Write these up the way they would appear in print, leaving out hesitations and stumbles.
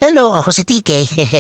Hello, ako si TK.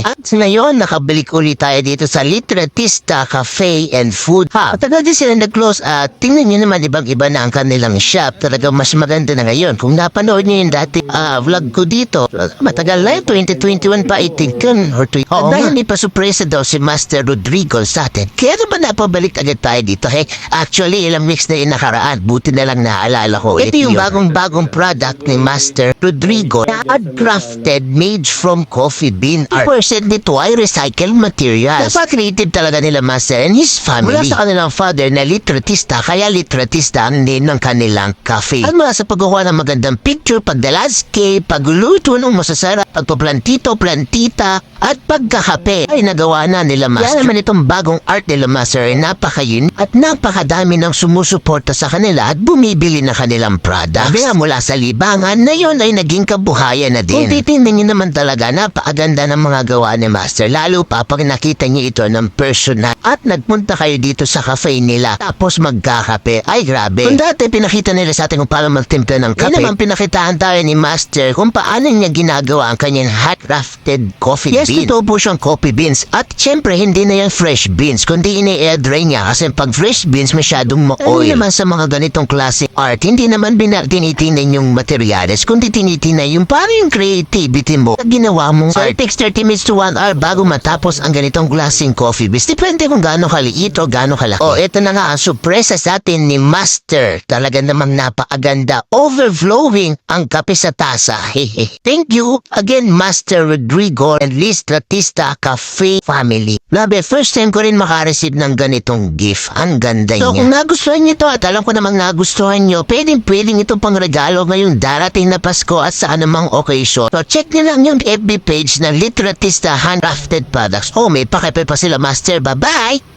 At ngayon, nakabalik ulit tayo dito sa Litratista Cafe and Food Hub. Matagal din sila nag-close at tingnan nyo naman ibang-iba na ang kanilang shop. Talagang mas maganda na ngayon. Kung napanood nyo yung dati vlog ko dito, matagal na yun, 2021 pa, I think yun, or 2. Dahil may pasupresa daw si Master Rodrigo sa atin. Kaya naman napabalik agad tayo dito. Actually, ilang weeks na yung nakaraan. Buti na lang naaalala ko. Ito yung bagong product ni Master Rodrigo na handcrafted, made from coffee bean. 2% nito ay recycled materials. Napaka-creative talaga nila Master and his family. Mula sa kanilang father na litratista, kaya litratista ang name ng kanilang cafe. At mula sa pagkukuha ng magandang picture, pagda-landscape, pagluluto ng masasarap, pagpaplantito, plantita, at pagkakape ay nagawa na nila Master. Yan naman itong bagong art nila Master ay napaka-unique at napakadami ng sumusuporta sa kanila at bumibili na kanilang products. Kaya mula sa libangan na yun ay naging kabuhayan na din. Kung titingnan nyo naman talaga, napakaganda ng mga gawa ni Master. Lalo pa pag nakita nyo ito ng personal at nagpunta kayo dito sa cafe nila tapos magkakape. Ay grabe. Kung dati pinakita nila sa atin kung paano magtimpla ng kape, naman pinakitaan tayo ni Master kung paano niya ginagawa ang kanyang handcrafted coffee beans. Yes, ito po siyang coffee beans. At syempre, hindi na yan fresh beans, kundi ini-air dry niya kasi pag fresh beans masyadong ma-oil. Naman sa mga ganitong klase art, hindi naman tinitingnan yung materials, kundi tinitingnan yung paano yung creativity mo na ginawa mong art. So, it takes 30 minutes to 1 hour bago matapos ang ganitong klaseng coffee beans. Depende kung gaano kaliit o gaano kalaki. Ito na nga ang surpresa sa atin ni Master. Talaga namang napakaganda. Overflowing ang kape sa tasa. Thank you again, Master Rodrigo and Litratista Cafe family. Labi, first time ko rin makareceive ng ganitong gift. Ang ganda niya. So, kung nagustuhan niyo ito at alam ko namang nagustuhan niyo, pwedeng ito pang regalo ngayong darating na Pasko at sa anumang occasion. So, check niyo lang yung FB page na Litratista Handcrafted Products. May pakipe pa sila Master. Bye-bye!